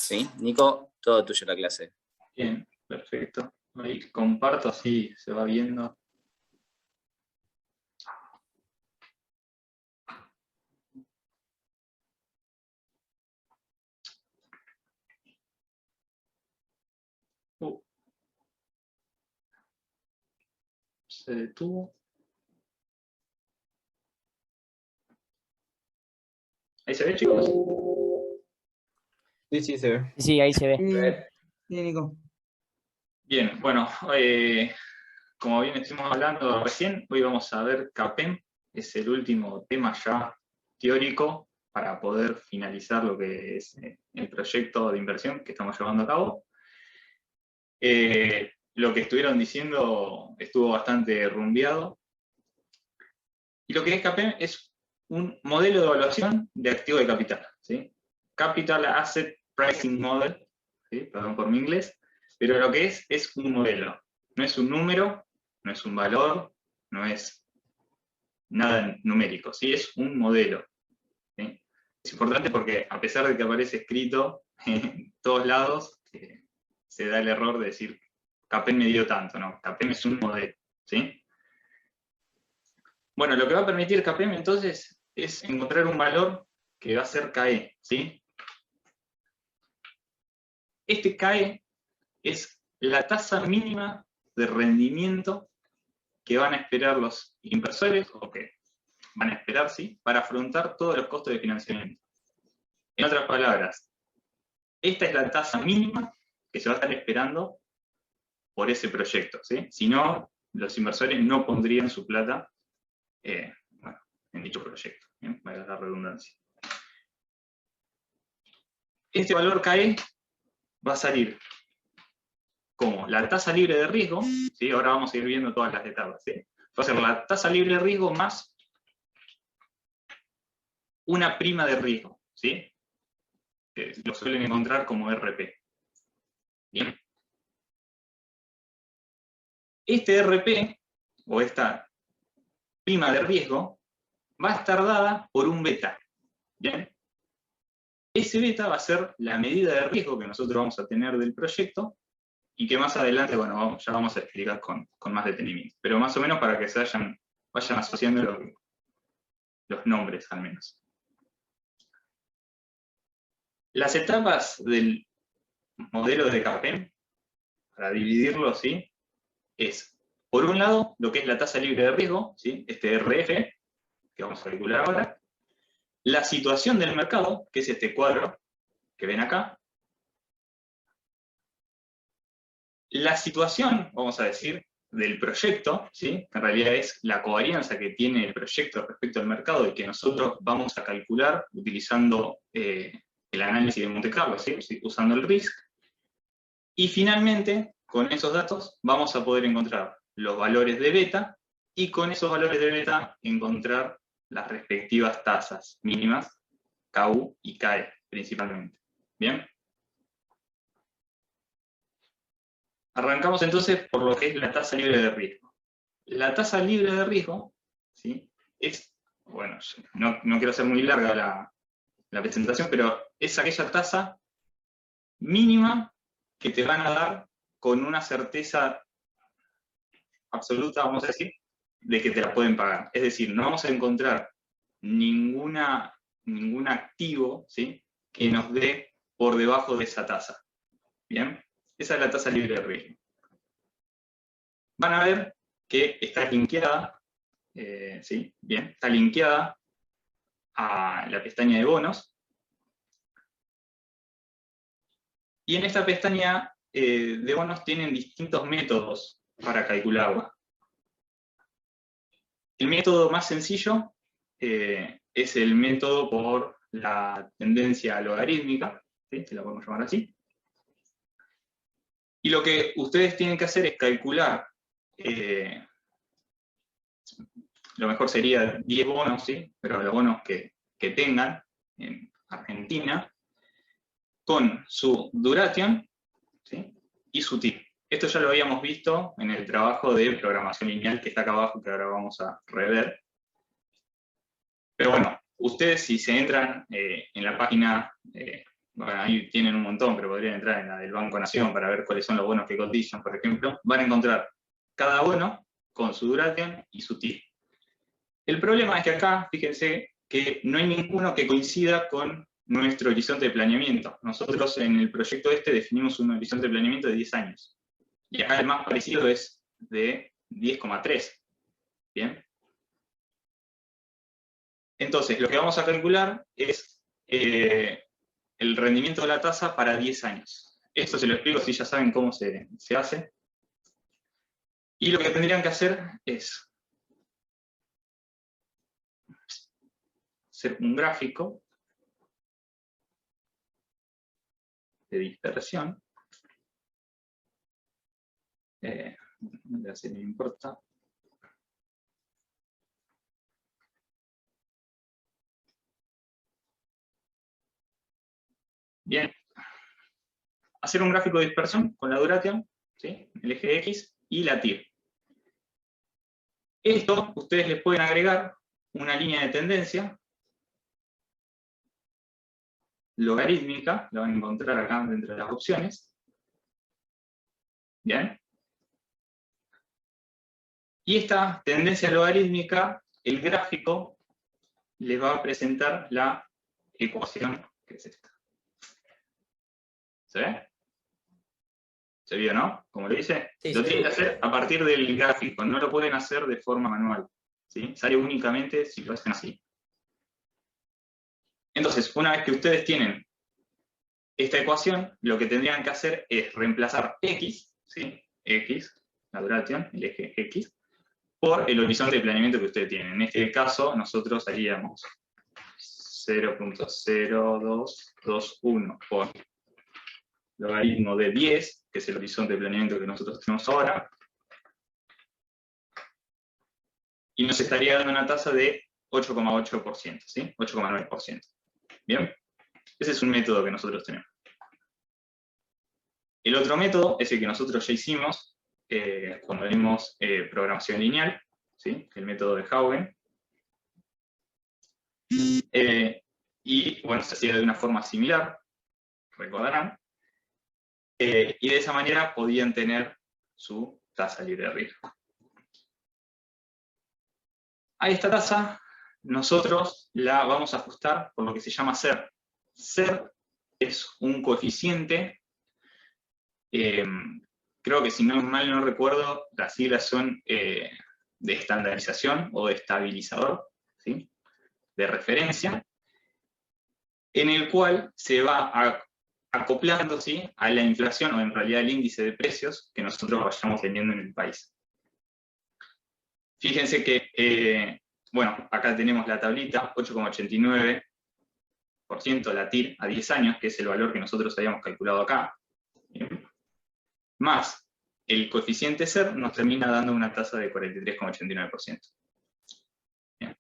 ¿Sí? Nico, todo tuyo la clase. Bien, perfecto. Ahí comparto, así se va viendo. Se detuvo. ¿Ahí se ve, chicos? Sí, se ve. Sí, ahí se ve. Sí, Nico. Bien, bueno, como bien estuvimos hablando recién, hoy vamos a ver CAPEM, es el último tema ya teórico para poder finalizar lo que es el proyecto de inversión que estamos llevando a cabo. Lo que estuvieron diciendo estuvo bastante rumbeado. Y lo que es CAPEM es un modelo de evaluación de activo de capital, ¿sí? Capital Asset Pricing Model, ¿sí? Perdón por mi inglés, pero lo que es un modelo. No es un número, no es un valor, no es nada numérico, ¿sí? Es un modelo, ¿sí? Es importante porque a pesar de que aparece escrito en todos lados, se da el error de decir CAPEM me dio tanto, ¿no? CAPEM es un modelo, ¿sí? Bueno, lo que va a permitir CAPEM entonces es encontrar un valor que va a ser KE, ¿sí? Este KE es la tasa mínima de rendimiento que van a esperar los inversores, o que van a esperar, ¿sí?, para afrontar todos los costos de financiamiento. En otras palabras, esta es la tasa mínima que se va a estar esperando por ese proyecto, ¿sí? Si no, los inversores no pondrían su plata en dicho proyecto, ¿bien? Para la redundancia. Este valor KE va a salir como la tasa libre de riesgo, ¿sí? Ahora vamos a ir viendo todas las etapas, ¿sí? Va a ser la tasa libre de riesgo más una prima de riesgo, ¿sí? Que lo suelen encontrar como RP. Bien. Este RP, o esta prima de riesgo, va a estar dada por un beta. ¿Bien? Ese beta va a ser la medida de riesgo que nosotros vamos a tener del proyecto y que más adelante, bueno, ya vamos a explicar con más detenimiento. Pero más o menos para que se vayan asociando los nombres, al menos. Las etapas del modelo de CAPEM, para dividirlo, ¿sí?, es, por un lado, lo que es la tasa libre de riesgo, ¿sí?, este RF, que vamos a calcular ahora, la situación del mercado, que es este cuadro que ven acá, la situación, vamos a decir, del proyecto, ¿sí?, que en realidad es la covarianza que tiene el proyecto respecto al mercado y que nosotros vamos a calcular utilizando el análisis de Monte Carlo, ¿sí?, usando el RISC. Y finalmente, con esos datos, vamos a poder encontrar los valores de beta, y con esos valores de beta encontrar las respectivas tasas mínimas, KU y KE, principalmente. ¿Bien? Arrancamos entonces por lo que es la tasa libre de riesgo. La tasa libre de riesgo, ¿sí?, es, bueno, no quiero hacer muy larga la presentación, pero es aquella tasa mínima que te van a dar con una certeza absoluta, vamos a decir, de que te la pueden pagar. Es decir, no vamos a encontrar ningún activo, ¿sí?, que nos dé por debajo de esa tasa. ¿Bien? Esa es la tasa libre de riesgo. Van a ver que está linkeada, ¿sí?, bien, está linkeada a la pestaña de bonos. Y en esta pestaña de bonos tienen distintos métodos para calcularla. El método más sencillo es el método por la tendencia logarítmica, ¿sí?, si la podemos llamar así. Y lo que ustedes tienen que hacer es calcular, lo mejor sería 10 bonos, ¿sí?, pero los bonos que tengan en Argentina, con su duration, ¿sí?, y su TIP. Esto ya lo habíamos visto en el trabajo de programación lineal que está acá abajo, que ahora vamos a rever. Pero bueno, ustedes si se entran en la página bueno, ahí tienen un montón, pero podrían entrar en la del Banco Nación para ver cuáles son los bonos que cotizan, por ejemplo, van a encontrar cada bono con su duration y su TIR. El problema es que acá, fíjense, que no hay ninguno que coincida con nuestro horizonte de planeamiento. Nosotros en el proyecto este definimos un horizonte de planeamiento de 10 años. Y acá el más parecido es de 10,3. ¿Bien? Entonces, lo que vamos a calcular es el rendimiento de la tasa para 10 años. Esto se lo explico si ya saben cómo se hace. Y lo que tendrían que hacer es hacer un gráfico de dispersión. Si no importa. Bien. Hacer un gráfico de dispersión con la duration, ¿sí? El eje X y la TIR. Esto ustedes les pueden agregar una línea de tendencia logarítmica, la van a encontrar acá dentro de las opciones. Bien. Y esta tendencia logarítmica, el gráfico les va a presentar la ecuación que es esta. ¿Se ve? ¿Se vio, no? Como lo dice, Sí, lo se tienen ve. que hacer a partir del gráfico, no lo pueden hacer de forma manual. ¿Sí? Sale únicamente si lo hacen así. Entonces, una vez que ustedes tienen esta ecuación, lo que tendrían que hacer es reemplazar X, ¿sí? X, la duration, el eje X, por el horizonte de planeamiento que ustedes tienen. En este caso, nosotros haríamos 0.0221 por logaritmo de 10, que es el horizonte de planeamiento que nosotros tenemos ahora, y nos estaría dando una tasa de 8,8%, ¿sí? 8,9%. ¿Bien? Ese es un método que nosotros tenemos. El otro método es el que nosotros ya hicimos cuando vimos programación lineal, ¿sí? El método de Haugen. Y bueno, se hacía de una forma similar, recordarán. Y de esa manera podían tener su tasa libre de riesgo. A esta tasa nosotros la vamos a ajustar por lo que se llama SER. SER es un coeficiente, creo que si mal no recuerdo, las siglas son de estandarización o de estabilizador, ¿sí? De referencia, en el cual se va acoplando, ¿sí? A la inflación o en realidad el índice de precios que nosotros vayamos teniendo en el país. Fíjense que, bueno, acá tenemos la tablita, 8,89%, la TIR a 10 años, que es el valor que nosotros habíamos calculado acá, ¿bien? Más el coeficiente SER nos termina dando una tasa de 43,89%. Bien.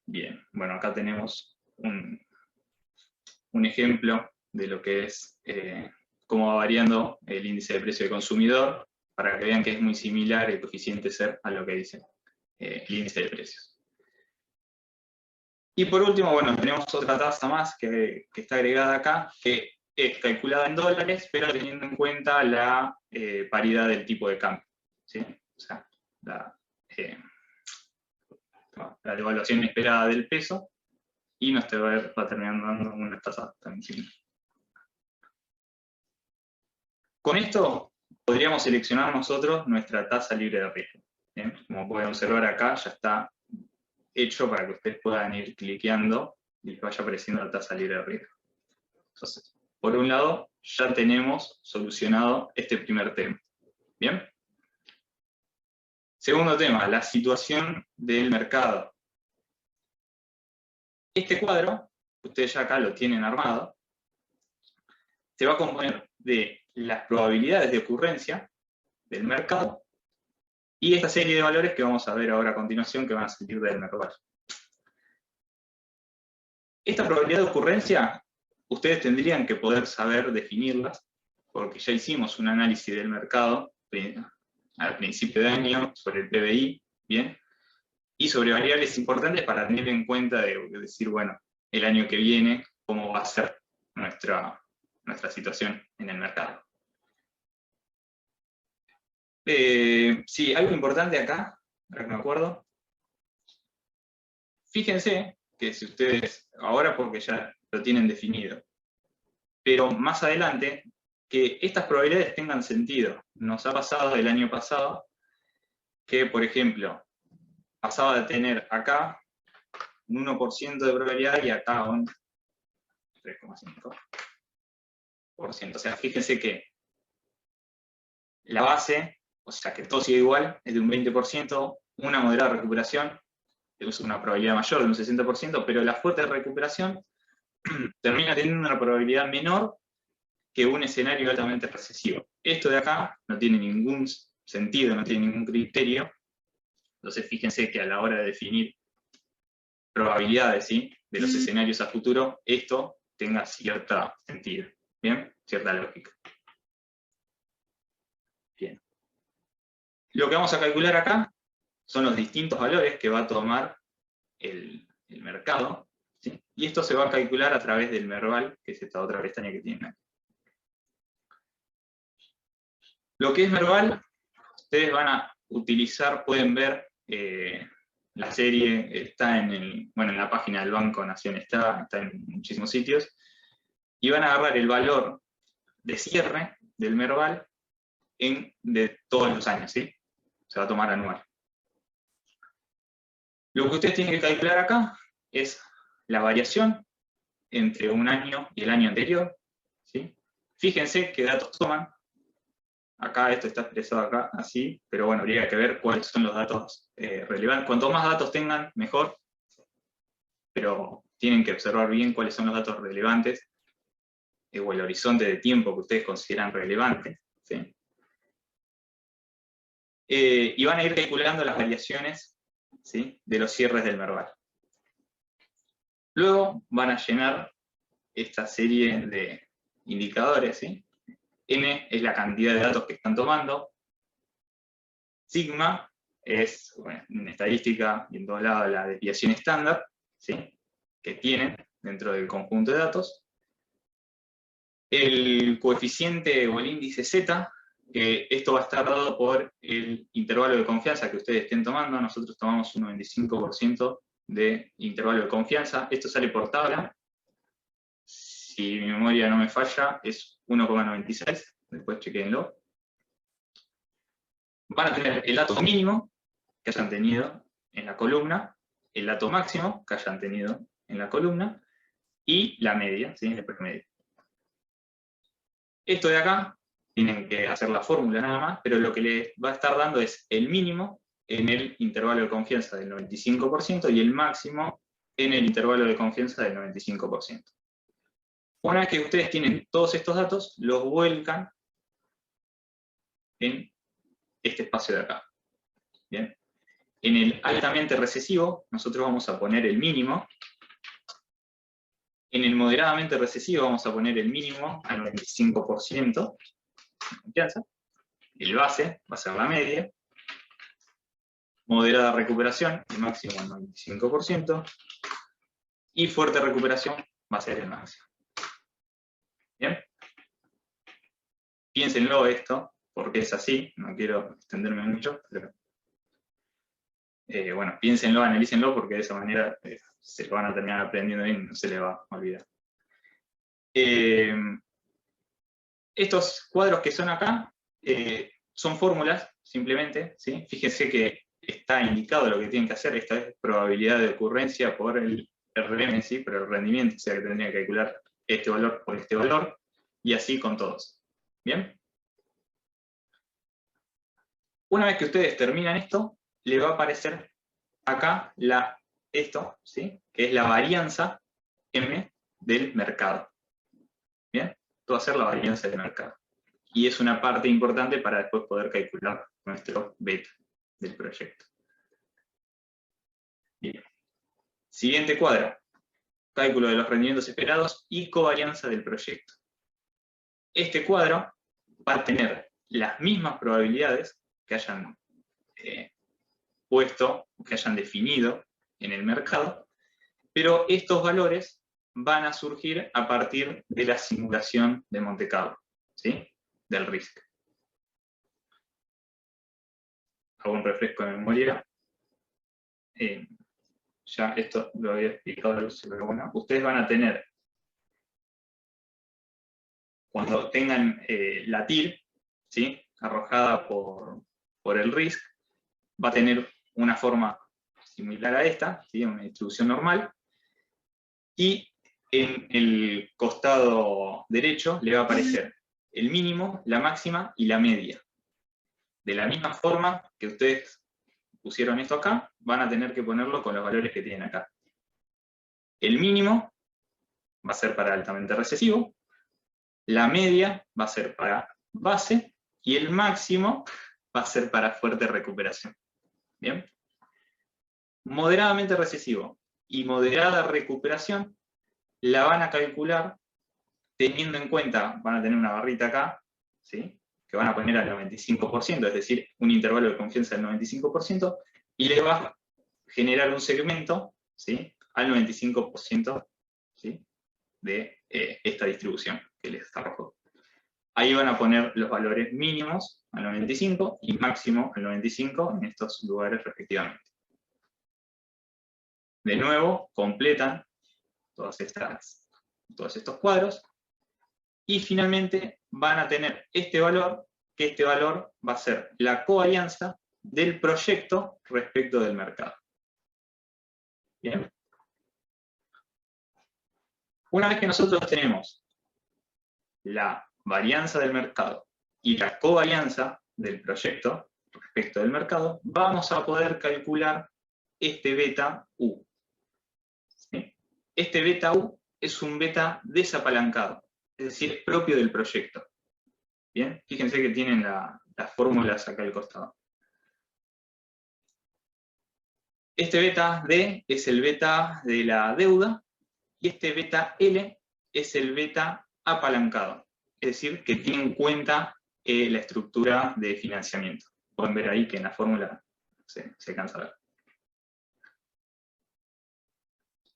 Bien, bueno, acá tenemos un ejemplo de lo que es cómo va variando el índice de precio del consumidor, para que vean que es muy similar el coeficiente SER a lo que dice el índice de precios. Y por último, bueno, tenemos otra tasa más que está agregada acá, que es calculada en dólares, pero teniendo en cuenta la paridad del tipo de cambio, ¿sí? O sea, la devaluación esperada del peso, y nos va terminando dando una tasa también similar. Con esto podríamos seleccionar nosotros nuestra tasa libre de riesgo. ¿Bien? Como pueden observar acá, ya está hecho para que ustedes puedan ir cliqueando y les vaya apareciendo la tasa libre de riesgo. Entonces, por un lado, ya tenemos solucionado este primer tema. ¿Bien? Segundo tema, la situación del mercado. Este cuadro, ustedes ya acá lo tienen armado, se va a componer de las probabilidades de ocurrencia del mercado y esta serie de valores que vamos a ver ahora a continuación que van a salir del mercado. Esta probabilidad de ocurrencia, ustedes tendrían que poder saber definirlas, porque ya hicimos un análisis del mercado al principio de año sobre el PBI, ¿bien? Y sobre variables importantes para tener en cuenta de decir, bueno, el año que viene cómo va a ser nuestra situación en el mercado. Sí, algo importante acá, ahora que me acuerdo. Fíjense que si ustedes, ahora porque ya lo tienen definido, pero más adelante, que estas probabilidades tengan sentido. Nos ha pasado el año pasado que, por ejemplo, pasaba de tener acá un 1% de probabilidad y acá un 3,5%. O sea, fíjense que la base, o sea, que todo sigue igual, es de un 20%, una moderada recuperación, es una probabilidad mayor de un 60%, pero la fuerte recuperación termina teniendo una probabilidad menor que un escenario altamente recesivo. Esto de acá no tiene ningún sentido, no tiene ningún criterio. Entonces fíjense que a la hora de definir probabilidades, ¿sí?, de los escenarios a futuro, esto tenga cierto sentido, ¿bien? Cierta lógica. Bien. Lo que vamos a calcular acá son los distintos valores que va a tomar el mercado, ¿sí? Y esto se va a calcular a través del Merval, que es esta otra pestaña que tienen aquí. Lo que es Merval, ustedes van a utilizar, pueden ver la serie, está en la página del Banco Nación, está en muchísimos sitios, y van a agarrar el valor de cierre del Merval de todos los años, ¿sí? Se va a tomar anual. Lo que ustedes tienen que calcular acá es la variación entre un año y el año anterior, ¿sí? Fíjense qué datos toman. Acá esto está expresado acá, así, pero bueno, habría que ver cuáles son los datos relevantes. Cuanto más datos tengan, mejor, pero tienen que observar bien cuáles son los datos relevantes o el horizonte de tiempo que ustedes consideran relevante, ¿sí? Y van a ir calculando las variaciones, ¿sí?, de los cierres del Merval. Luego van a llenar esta serie de indicadores, ¿sí? N es la cantidad de datos que están tomando. Sigma es, bueno, en estadística y en todos lados, la desviación estándar, ¿sí?, que tienen dentro del conjunto de datos. El coeficiente o el índice Z, esto va a estar dado por el intervalo de confianza que ustedes estén tomando. Nosotros tomamos un 95% de intervalo de confianza. Esto sale por tabla. Si mi memoria no me falla, es 1,96. Después chequenlo. Van a tener el dato mínimo que hayan tenido en la columna, el dato máximo que hayan tenido en la columna, y la media, ¿sí?, el promedio. Esto de acá, tienen que hacer la fórmula nada más, pero lo que les va a estar dando es el mínimo en el intervalo de confianza del 95% y el máximo en el intervalo de confianza del 95%. Una vez que ustedes tienen todos estos datos, los vuelcan en este espacio de acá. ¿Bien? En el altamente recesivo, nosotros vamos a poner el mínimo. En el moderadamente recesivo vamos a poner el mínimo al 95% de confianza. El base va a ser la media. Moderada recuperación, el máximo al 95%. Y fuerte recuperación va a ser el máximo. ¿Bien? Piénsenlo esto, porque es así, no quiero extenderme mucho, pero bueno, piénsenlo, analícenlo, porque de esa manera se lo van a terminar aprendiendo bien y no se les va a olvidar. Estos cuadros que son acá son fórmulas, simplemente, ¿sí? Fíjense que está indicado lo que tienen que hacer. Esta es probabilidad de ocurrencia por el RM, ¿sí?, pero el rendimiento, o sea que tendría que calcular este valor por este valor, y así con todos. ¿Bien? Una vez que ustedes terminan esto, le va a aparecer acá esto, ¿sí?, que es la varianza M del mercado. ¿Bien? Esto va a ser la varianza del mercado. Y es una parte importante para después poder calcular nuestro beta del proyecto. Bien. Siguiente cuadro. Cálculo de los rendimientos esperados y covarianza del proyecto. Este cuadro va a tener las mismas probabilidades que hayan puesto, que hayan definido en el mercado, pero estos valores van a surgir a partir de la simulación de Monte Carlo, ¿sí? Del RISC. Hago un refresco de memoria. Ya esto lo había explicado, pero bueno, ustedes van a tener, cuando tengan la TIR, ¿sí? Arrojada por el RISC, va a tener una forma similar a esta, ¿sí? Una distribución normal, y en el costado derecho le va a aparecer el mínimo, la máxima y la media. De la misma forma que ustedes pusieron esto acá, van a tener que ponerlo con los valores que tienen acá. El mínimo va a ser para altamente recesivo, la media va a ser para base, y el máximo va a ser para fuerte recuperación. ¿Bien? Moderadamente recesivo y moderada recuperación la van a calcular teniendo en cuenta, van a tener una barrita acá, ¿sí? Que van a poner al 95%, es decir, un intervalo de confianza del 95%, y les va a generar un segmento, ¿sí? Al 95%, ¿sí? De esta distribución que les arrojó. Ahí van a poner los valores mínimos al 95 y máximo al 95 en estos lugares respectivamente. De nuevo, completan todos estos cuadros, y finalmente van a tener este valor, que este valor va a ser la covarianza del proyecto respecto del mercado. Bien. Una vez que nosotros tenemos la varianza del mercado y la covarianza del proyecto respecto del mercado, vamos a poder calcular este beta U. ¿Sí? Este beta U es un beta desapalancado, es decir, propio del proyecto. Bien, fíjense que tienen las fórmulas acá al costado. Este beta D es el beta de la deuda, y este beta L es el beta apalancado, es decir, que tiene en cuenta la estructura de financiamiento. Pueden ver ahí que en la fórmula se alcanza a ver.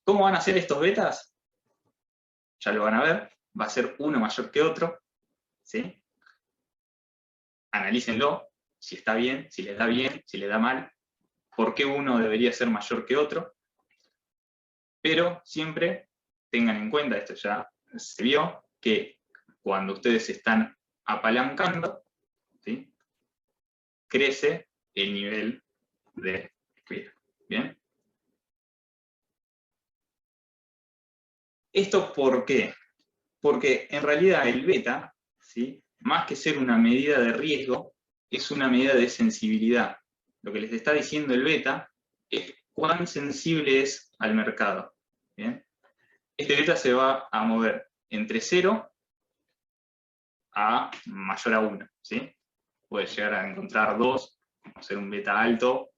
¿Cómo van a ser estos betas? Ya lo van a ver, va a ser uno mayor que otro, ¿sí? Analícenlo, si está bien, si les da mal, por qué uno debería ser mayor que otro, pero siempre tengan en cuenta, esto ya se vio, que cuando ustedes están apalancando, ¿sí? Crece el nivel de riesgo. ¿Bien? ¿Esto por qué? Porque en realidad el beta, ¿sí? Más que ser una medida de riesgo, es una medida de sensibilidad. Lo que les está diciendo el beta es cuán sensible es al mercado. ¿Bien? Este beta se va a mover entre 0 a mayor a 1. ¿Sí? Puede llegar a encontrar 2, ser un beta alto.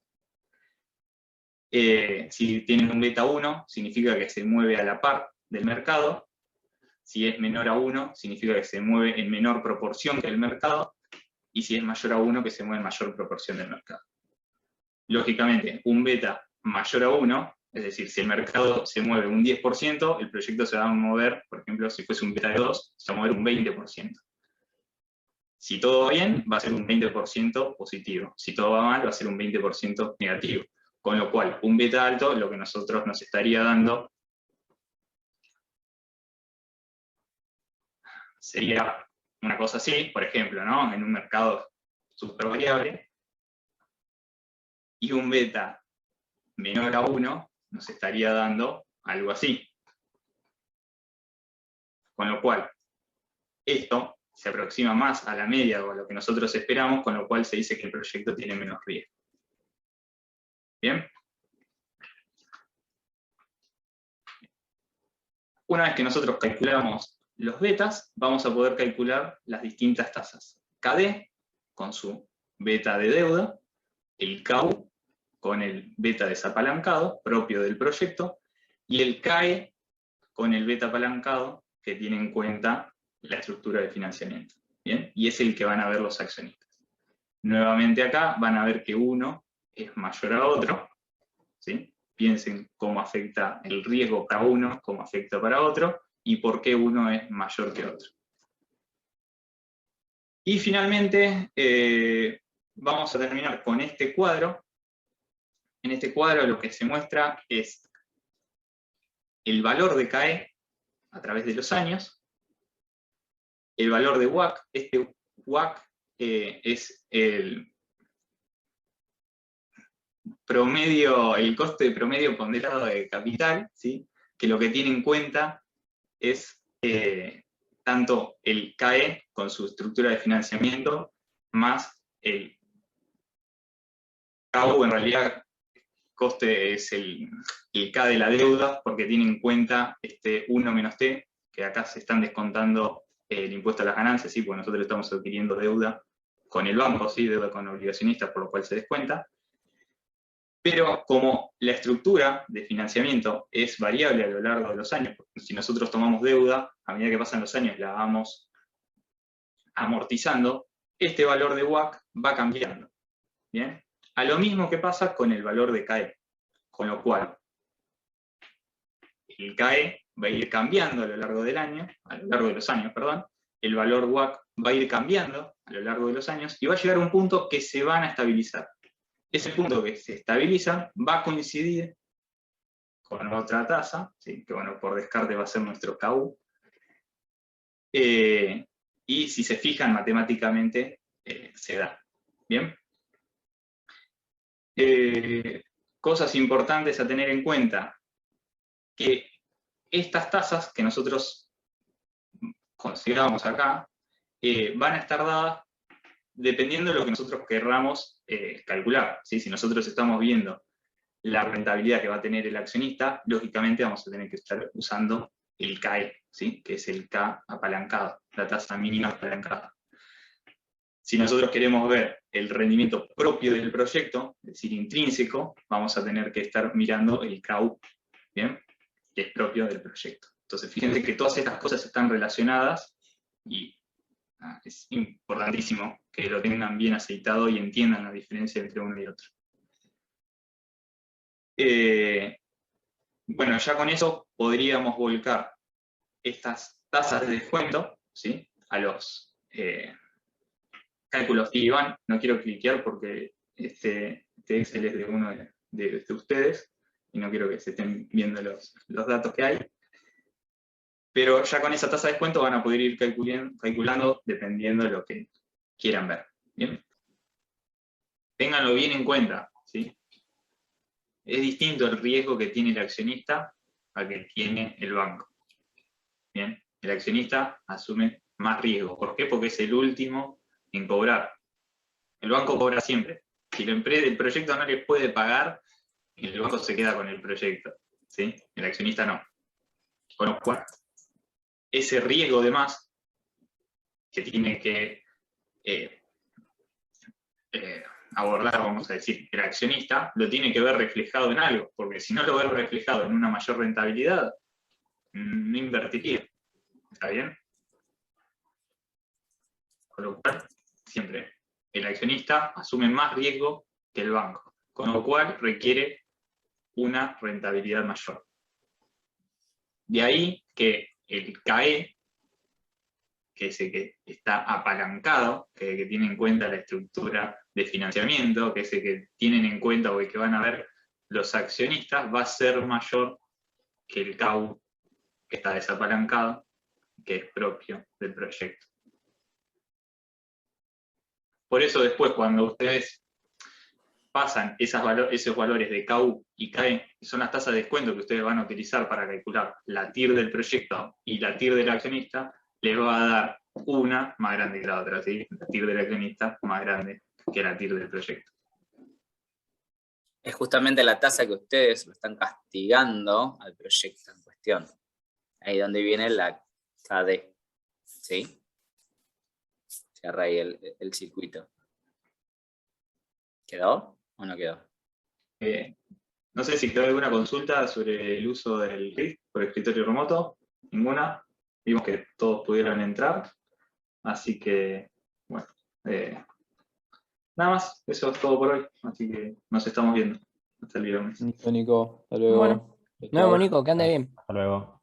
Si tienen un beta 1, significa que se mueve a la par del mercado. Si es menor a 1, significa que se mueve en menor proporción que el mercado, y si es mayor a 1, que se mueve en mayor proporción del mercado. Lógicamente, un beta mayor a 1, es decir, si el mercado se mueve un 10%, el proyecto se va a mover, por ejemplo, si fuese un beta de 2, se va a mover un 20%. Si todo va bien, va a ser un 20% positivo. Si todo va mal, va a ser un 20% negativo. Con lo cual, un beta alto, lo que nosotros nos estaría dando sería una cosa así, por ejemplo, ¿no? En un mercado súper variable, y un beta menor a 1 nos estaría dando algo así. Con lo cual, esto se aproxima más a la media o a lo que nosotros esperamos, con lo cual se dice que el proyecto tiene menos riesgo. ¿Bien? Una vez que nosotros calculamos los betas, vamos a poder calcular las distintas tasas. KD, con su beta de deuda, el KU, con el beta desapalancado, propio del proyecto, y el KE, con el beta apalancado, que tiene en cuenta la estructura de financiamiento. ¿Bien? Y es el que van a ver los accionistas. Nuevamente acá van a ver que uno es mayor a otro, ¿sí? piensen cómo afecta el riesgo para uno, cómo afecta para otro, y por qué uno es mayor que otro. Y finalmente, vamos a terminar con este cuadro. En este cuadro lo que se muestra es el valor de CAE a través de los años, el valor de WACC. Este WACC es el promedio, el coste promedio ponderado de capital, ¿sí? Que lo que tiene en cuenta es tanto el CAE con su estructura de financiamiento, más el CAU, en realidad coste es el K de la deuda, porque tiene en cuenta este 1 menos T, que acá se están descontando el impuesto a las ganancias, ¿sí? Porque nosotros estamos adquiriendo deuda con el banco, ¿sí? Deuda con obligacionistas, por lo cual se descuenta. Pero como la estructura de financiamiento es variable a lo largo de los años, si nosotros tomamos deuda, a medida que pasan los años la vamos amortizando, este valor de WACC va cambiando. ¿Bien? A lo mismo que pasa con el valor de CAE, con lo cual el CAE va a ir cambiando a lo largo del año, a lo largo de los años, perdón, el valor WACC va a ir cambiando a lo largo de los años y va a llegar a un punto que se van a estabilizar. Ese punto que se estabiliza va a coincidir con otra tasa, ¿sí? Que bueno, por descarte va a ser nuestro KU, y si se fijan matemáticamente se da. ¿Bien? Cosas importantes a tener en cuenta, que estas tasas que nosotros consideramos acá, van a estar dadas dependiendo de lo que nosotros querramos calcular, ¿sí? Si nosotros estamos viendo la rentabilidad que va a tener el accionista, lógicamente vamos a tener que estar usando el CAE, ¿sí? Que es el K apalancado, la tasa mínima apalancada. Si nosotros queremos ver el rendimiento propio del proyecto, es decir, intrínseco, vamos a tener que estar mirando el KU, ¿bien? Que es propio del proyecto. Entonces, fíjense que todas estas cosas están relacionadas y es importantísimo que lo tengan bien aceitado y entiendan la diferencia entre uno y otro. Bueno, ya con eso podríamos volcar estas tasas de descuento, ¿sí? A los cálculos que iban. No quiero cliquear porque este Excel es de uno de ustedes y no quiero que se estén viendo los datos que hay. Pero ya con esa tasa de descuento van a poder ir calculando dependiendo de lo que quieran ver. ¿Bien? Ténganlo bien en cuenta, ¿sí? Es distinto el riesgo que tiene el accionista al que tiene el banco. ¿Bien? El accionista asume más riesgo. ¿Por qué? Porque es el último en cobrar. El banco cobra siempre. Si el proyecto no le puede pagar, el banco se queda con el proyecto, ¿sí? El accionista no. Con lo cual, ese riesgo de más que tiene que abordar, vamos a decir, el accionista, lo tiene que ver reflejado en algo, porque si no lo ve reflejado en una mayor rentabilidad, no invertiría. ¿Está bien? Con lo cual, siempre, el accionista asume más riesgo que el banco, con lo cual requiere una rentabilidad mayor. De ahí que el CAE, que es el que está apalancado, que tiene en cuenta la estructura de financiamiento, que es el que tienen en cuenta o el que van a ver los accionistas, va a ser mayor que el CAU, que está desapalancado, que es propio del proyecto. Por eso después, cuando ustedes pasan esos valores de KU y KE, que son las tasas de descuento que ustedes van a utilizar para calcular la TIR del proyecto y la TIR del accionista, les va a dar una más grande que la otra, ¿sí? La TIR del accionista más grande que la TIR del proyecto. Es justamente la tasa que ustedes lo están castigando al proyecto en cuestión. Ahí donde viene la KD, ¿sí? Cierra ahí el circuito. ¿Quedó o no quedó? No sé si quedó alguna consulta sobre el uso del RIF por escritorio remoto. Ninguna. Vimos que todos pudieron entrar. Así que, bueno. Nada más. Eso es todo por hoy. Así que nos estamos viendo. Hasta el viernes. Listo, Nico. Hasta luego. Bueno, Chau, nos vemos, chau. Nico, que ande bien. Hasta luego.